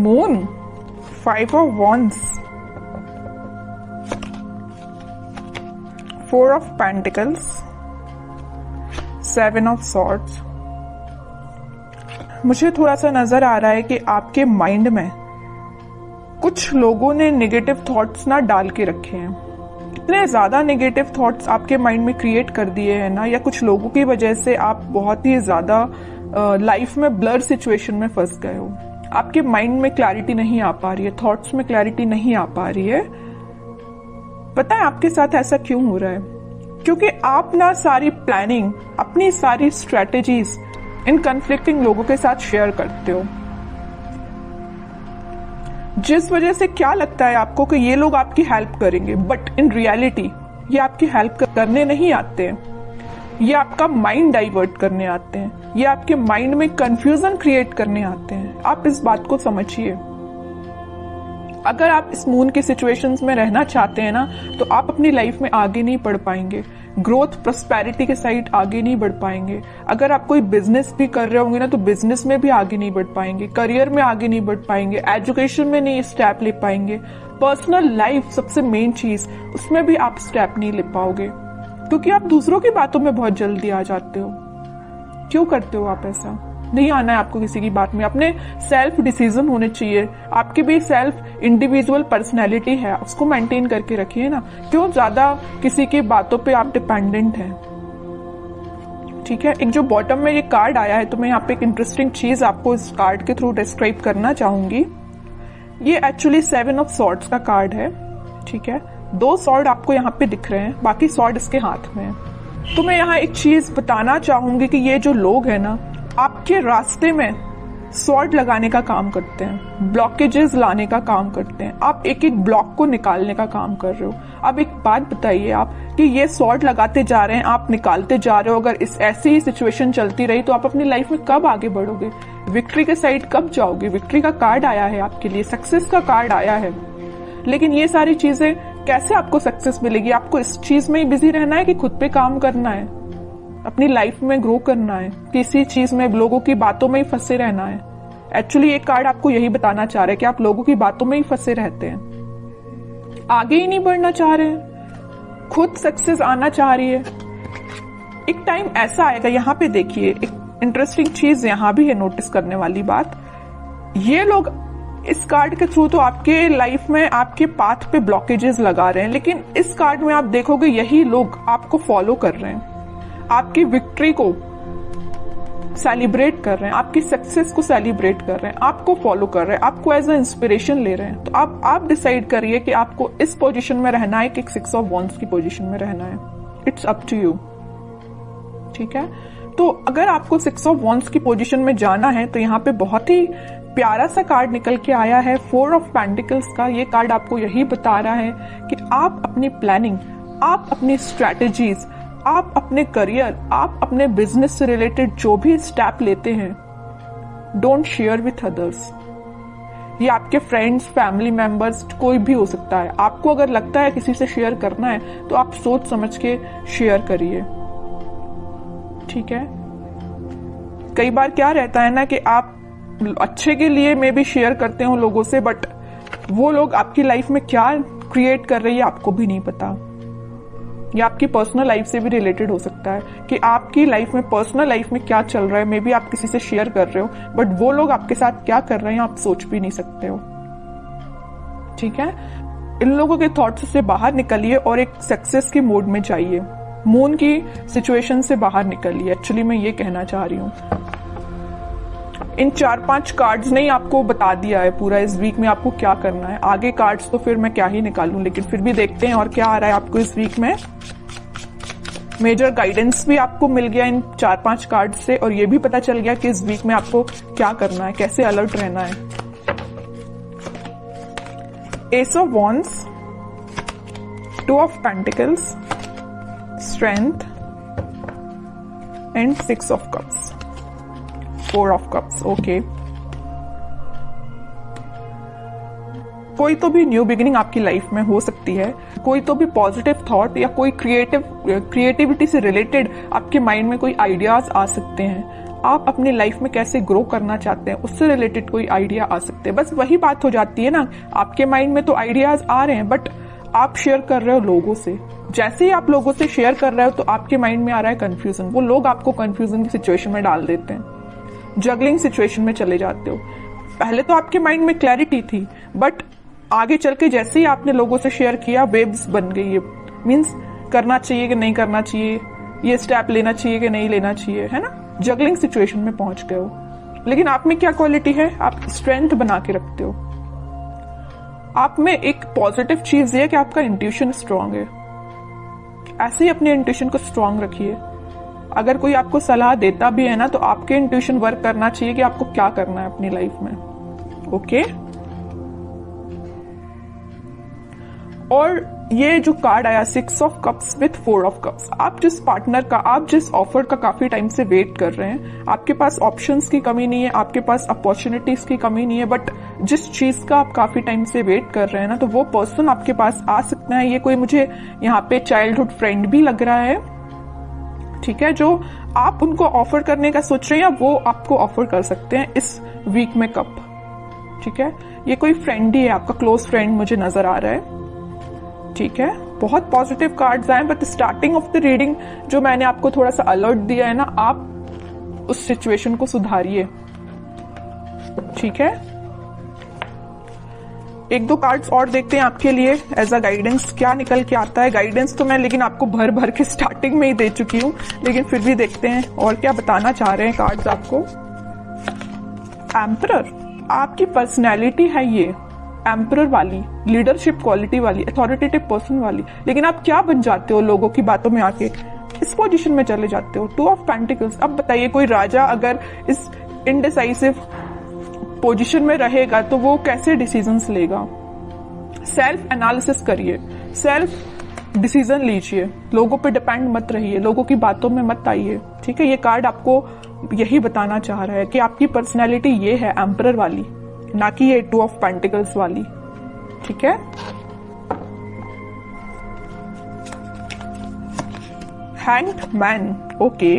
Moon, 5 of wands, 4 of pentacles, 7 of swords। मुझे थोड़ा सा नजर आ रहा है कि आपके माइंड में कुछ लोगों ने नेगेटिव थॉट्स ना डाल के रखे हैं। इतने ज्यादा नेगेटिव थॉट्स आपके माइंड में क्रिएट कर दिए हैं ना, या कुछ लोगों की वजह से आप बहुत ही ज्यादा लाइफ में ब्लर सिचुएशन में फंस गए हो। आपके माइंड में क्लैरिटी नहीं आ पा रही है, थॉट्स में क्लैरिटी नहीं आ पा रही है। पता है आपके साथ ऐसा क्यों हो रहा है? क्योंकि आप ना सारी प्लानिंग, अपनी सारी स्ट्रेटेजीज इन कन्फ्लिक्टिंग लोगों के साथ शेयर करते हो, जिस वजह से क्या लगता है आपको कि ये लोग आपकी हेल्प करेंगे, बट इन रियलिटी ये आपकी हेल्प करने नहीं आते हैं। ये आपका माइंड डाइवर्ट करने आते हैं, ये आपके माइंड में कंफ्यूजन क्रिएट करने आते हैं। आप इस बात को समझिए। अगर आप इस मून की सिचुएशंस में रहना चाहते हैं ना, तो आप अपनी लाइफ में आगे नहीं बढ़ पाएंगे, ग्रोथ प्रोस्पेरिटी के साइड आगे नहीं बढ़ पाएंगे। अगर आप कोई बिजनेस भी कर रहे होंगे ना, तो बिजनेस में भी आगे नहीं बढ़ पाएंगे, करियर में आगे नहीं बढ़ पाएंगे, एजुकेशन में नहीं स्टेप ले पाएंगे, पर्सनल लाइफ सबसे मेन चीज, उसमें भी आप स्टेप नहीं ले पाओगे, क्योंकि आप दूसरों की बातों में बहुत जल्दी आ जाते हो। क्यों करते हो आप ऐसा? नहीं आना है आपको किसी की बात में। अपने सेल्फ डिसीजन होने चाहिए। आपकी भी सेल्फ इंडिविजुअल पर्सनैलिटी है, उसको मेंटेन करके रखिए ना। क्यों ज्यादा किसी की बातों पे आप डिपेंडेंट हैं? ठीक है। एक जो बॉटम में ये कार्ड आया है, तो मैं यहाँ पे एक इंटरेस्टिंग चीज आपको इस कार्ड के थ्रू डिस्क्राइब करना चाहूंगी। ये एक्चुअली 7 ऑफ सॉर्ड्स का कार्ड है। ठीक है, 2 सॉर्ड आपको यहाँ पे दिख रहे हैं, बाकी सॉर्ड इसके हाथ में है। तो मैं यहाँ एक चीज बताना चाहूंगी कि ये जो लोग हैं ना, आपके रास्ते में सॉर्ड लगाने का काम करते हैं, ब्लॉकेजेस लाने का काम करते हैं। आप एक एक ब्लॉक को निकालने का काम कर रहे हो। अब एक बात बताइए आप कि ये सॉर्ड लगाते जा रहे हैं, आप निकालते जा रहे हो, अगर इस ऐसी ही सिचुएशन चलती रही तो आप अपनी लाइफ में कब आगे बढ़ोगे? विक्ट्री के साइड कब जाओगे? विक्ट्री का कार्ड आया है आपके लिए, सक्सेस का कार्ड आया है, लेकिन ये सारी चीजें कैसे आपको सक्सेस मिलेगी? आपको इस चीज में ही बिजी रहना है कि खुद पे काम करना है, अपनी लाइफ में ग्रो करना है, किसी चीज में लोगों की बातों में ही फंसे रहना है? एक्चुअली ये कार्ड आपको यही बताना चाह रहा है कि आप लोगों की बातों में ही फंसे रहते हैं, आगे ही नहीं बढ़ना चाह रहे हैं, खुद सक्सेस आना चाह रही है। एक टाइम ऐसा आएगा, यहाँ पे देखिए एक इंटरेस्टिंग चीज यहाँ भी है नोटिस करने वाली बात। ये लोग इस कार्ड के थ्रू तो आपके लाइफ में आपके पाथ पे ब्लॉकेजेस लगा रहे हैं, लेकिन इस कार्ड में आप देखोगे यही लोग आपको फॉलो कर रहे हैं, आपकी विक्ट्री को सेलिब्रेट कर रहे हैं, आपकी सक्सेस को सेलिब्रेट कर रहे हैं, आपको फॉलो कर रहे हैं, आपको एज ए इंस्पिरेशन ले रहे हैं। तो आप डिसाइड करिए कि आपको इस पोजीशन में रहना है कि 6 ऑफ wands की पोजीशन में रहना है। It's up to you. ठीक है, तो अगर आपको 6 ऑफ wands की पोजीशन में जाना है, तो यहाँ पे बहुत ही प्यारा सा कार्ड निकल के आया है 4 ऑफ पेंटिकल्स का। ये कार्ड आपको यही बता रहा है कि आप अपनी प्लानिंग, आप अपनी स्ट्रैटेजीज, आप अपने करियर, आप अपने बिजनेस से रिलेटेड जो भी स्टेप लेते हैं, डोंट शेयर विथ अदर्स। ये आपके फ्रेंड्स, फैमिली मेंबर्स, कोई भी हो सकता है। आपको अगर लगता है किसी से शेयर करना है, तो आप सोच समझ के शेयर करिए। ठीक है, कई बार क्या रहता है ना कि आप अच्छे के लिए मे भी शेयर करते हो लोगों से, बट वो लोग आपकी लाइफ में क्या क्रिएट कर रही है आपको भी नहीं पता। या आपकी पर्सनल लाइफ से भी रिलेटेड हो सकता है कि आपकी लाइफ में, पर्सनल लाइफ में क्या चल रहा है, मे बी आप किसी से शेयर कर रहे हो, बट वो लोग आपके साथ क्या कर रहे हैं आप सोच भी नहीं सकते हो। ठीक है, इन लोगों के थॉट्स से बाहर निकलिए और एक सक्सेस के मोड में जाइए। मून की सिचुएशन से बाहर निकलिए, एक्चुअली मैं ये कहना चाह रही हूँ। इन 4-5 कार्ड्स ने ही आपको बता दिया है पूरा इस वीक में आपको क्या करना है। आगे कार्ड्स तो फिर मैं क्या ही निकालूं, लेकिन फिर भी देखते हैं और क्या आ रहा है आपको इस वीक में। मेजर गाइडेंस भी आपको मिल गया इन 4-5 कार्ड से, और ये भी पता चल गया कि इस वीक में आपको क्या करना है, कैसे अलर्ट रहना है। S of wands, 2 of pentacles, strength and 6 of cups, 4 of cups. Okay, कोई तो भी न्यू बिगिनिंग आपकी लाइफ में हो सकती है, कोई तो भी पॉजिटिव थॉट या कोई क्रिएटिविटी से रिलेटेड आपके माइंड में कोई आइडियाज आ सकते हैं। आप अपनी लाइफ में कैसे ग्रो करना चाहते हैं उससे रिलेटेड कोई आइडिया आ सकते हैं। बस वही बात हो जाती है ना, आपके माइंड में तो आइडियाज आ रहे हैं बट आप शेयर कर रहे हो लोगों से। जैसे ही आप लोगों से शेयर कर रहे हो तो आपके माइंड में आ रहा है कंफ्यूजन, वो लोग आपको कंफ्यूजन की सिचुएशन में डाल देते हैं, जगलिंग सिचुएशन में चले जाते हो। पहले तो आपके माइंड में क्लैरिटी थी बट आगे चल के जैसे ही आपने लोगों से शेयर किया वेव्स बन गई है, मीन्स करना चाहिए कि नहीं करना चाहिए, ये स्टेप लेना चाहिए कि नहीं लेना चाहिए, है ना, जगलिंग सिचुएशन में पहुंच गए हो। लेकिन आप में क्या क्वालिटी है, आप स्ट्रेंथ बना के रखते हो। आप में एक पॉजिटिव चीज है कि आपका इंट्यूशन स्ट्रांग है। ऐसे ही अपने इंट्यूशन को स्ट्रांग रखिए। अगर कोई आपको सलाह देता भी है ना तो आपके इंट्यूशन वर्क करना चाहिए कि आपको क्या करना है अपनी लाइफ में। ओके, और ये जो कार्ड आया 6 of cups with 4 of cups, आप जिस पार्टनर का, आप जिस ऑफर का काफी टाइम से वेट कर रहे हैं, आपके पास ऑप्शंस की कमी नहीं है, आपके पास अपॉर्चुनिटीज की कमी नहीं है, बट जिस चीज का आप काफी टाइम से वेट कर रहे हैं ना, तो वो पर्सन आपके पास आ सकता है। ये कोई मुझे यहाँ पे चाइल्डहुड फ्रेंड भी लग रहा है, ठीक है, जो आप उनको ऑफर करने का सोच रहे हैं या वो आपको ऑफर कर सकते हैं इस वीक में कप, ठीक है। ये कोई फ्रेंड ही है, आपका क्लोज फ्रेंड मुझे नजर आ रहा है, ठीक है। बहुत पॉजिटिव कार्ड्स आए but starting of the reading जो मैंने आपको थोड़ा सा अलर्ट दिया है ना, आप उस सिचुएशन को सुधारिए, ठीक है। एक दो कार्ड्स और देखते हैं आपके लिए एज अ गाइडेंस, क्या निकल के आता है। गाइडेंस तो मैं लेकिन आपको भर भर के स्टार्टिंग में ही दे चुकी हूं, लेकिन फिर भी देखते हैं और क्या बताना चाह रहे हैं कार्ड्स आपको। एम्परर, आपकी पर्सनैलिटी है ये एम्परर वाली, लीडरशिप क्वालिटी वाली, अथॉरिटेटिव पर्सन वाली, लेकिन आप क्या बन जाते हो लोगों की बातों में आके, इस पोजीशन में चले जाते हो। 2 ऑफ पेंटिकल्स, अब बताइए कोई राजा अगर इस इनडिसाइसिव पोजीशन में रहेगा तो वो कैसे डिसीजंस लेगा। सेल्फ एनालिसिस करिए, सेल्फ डिसीजन लीजिए, लोगों पे डिपेंड मत रहिए, लोगों की बातों में मत आइए, ठीक है। ये कार्ड आपको यही बताना चाह रहा है कि आपकी पर्सनैलिटी ये है एम्परर वाली, ना कि ये 2 ऑफ पेंटिकल्स वाली, ठीक है। Hanged man, okay,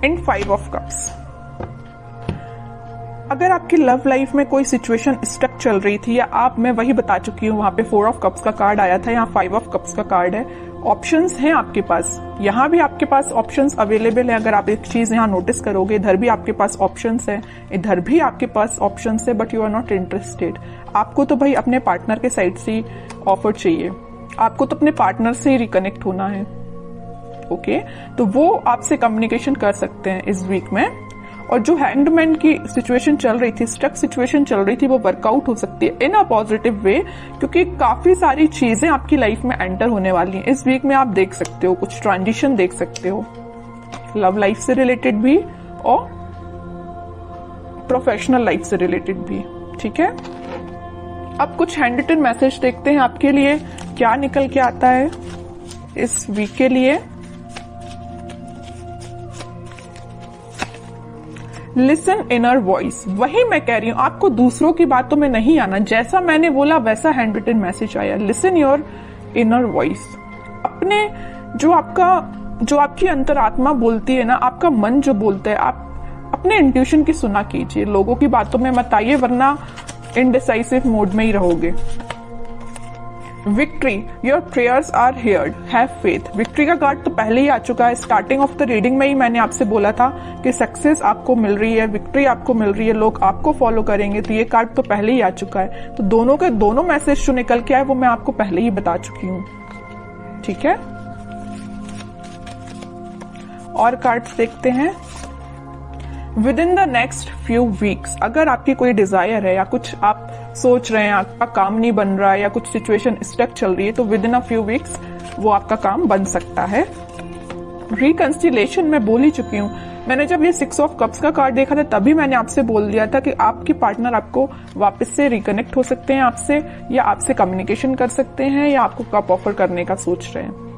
and 5 of cups. अगर आपकी लव लाइफ में कोई सिचुएशन स्टक चल रही थी या आप, मैं वही बता चुकी हूँ, वहां पे 4 ऑफ कप्स का कार्ड आया था, यहाँ 5 ऑफ कप्स का कार्ड है। ऑप्शंस हैं आपके पास, यहाँ भी आपके पास ऑप्शंस अवेलेबल है। अगर आप एक चीज यहाँ नोटिस करोगे, इधर भी आपके पास ऑप्शंस है, इधर भी आपके पास ऑप्शंस है, but you are not interested. आपको तो भाई अपने पार्टनर के साइड से ऑफर चाहिए, आपको तो अपने पार्टनर से ही रिकनेक्ट होना है, ओके। तो वो आपसे कम्युनिकेशन कर सकते हैं इस वीक में। और जो हैंगमैन की सिचुएशन चल रही थी, स्टक सिचुएशन चल रही थी, वो वर्कआउट हो सकती है इन अ पॉजिटिव वे, क्योंकि काफी सारी चीजें आपकी लाइफ में एंटर होने वाली हैं इस वीक में। आप देख सकते हो, कुछ ट्रांजिशन देख सकते हो, लव लाइफ से रिलेटेड भी और प्रोफेशनल लाइफ से रिलेटेड भी, ठीक है। अब कुछ हैंडरिटन मैसेज देखते हैं आपके लिए क्या निकल के आता है इस वीक के लिए। लिसन इनर वॉइस, वही मैं कह रही हूं, आपको दूसरों की बातों में नहीं आना, जैसा मैंने बोला वैसा हैंडरिटन मैसेज आया। लिसन योर इनर वॉइस, अपने जो आपकी अंतरात्मा बोलती है ना, आपका मन जो बोलता है, आप अपने इंट्यूशन की सुना कीजिए, लोगों की बातों में मत आइए, वरना इनडिसाइसिव मोड में ही रहोगे। Victory, your prayers are heard, have faith. Victory का कार्ड तो पहले ही आ चुका है, स्टार्टिंग ऑफ द रीडिंग में ही मैंने आपसे बोला था कि सक्सेस आपको मिल रही है, विक्ट्री आपको मिल रही है, लोग आपको फॉलो करेंगे, तो ये कार्ड तो पहले ही आ चुका है। तो दोनों के दोनों मैसेज जो निकल के आए वो मैं आपको पहले ही बता चुकी हूँ, ठीक है। और कार्ड्स देखते हैं। With in the next few weeks, अगर आपकी कोई डिजायर है या कुछ आप सोच रहे हैं, आपका काम नहीं बन रहा है या कुछ सिचुएशन स्टक चल रही है, तो with in a few weeks वो आपका काम बन सकता है। रिकंसिलेशन मैं बोल ही चुकी हूँ, मैंने जब ये 6 ऑफ कप्स का कार्ड देखा था तभी मैंने आपसे बोल दिया था कि आपके पार्टनर आपको वापस से रिकनेक्ट हो सकते हैं आपसे, या आपसे कम्युनिकेशन कर सकते हैं, या आपको कप ऑफर करने का सोच रहे हैं।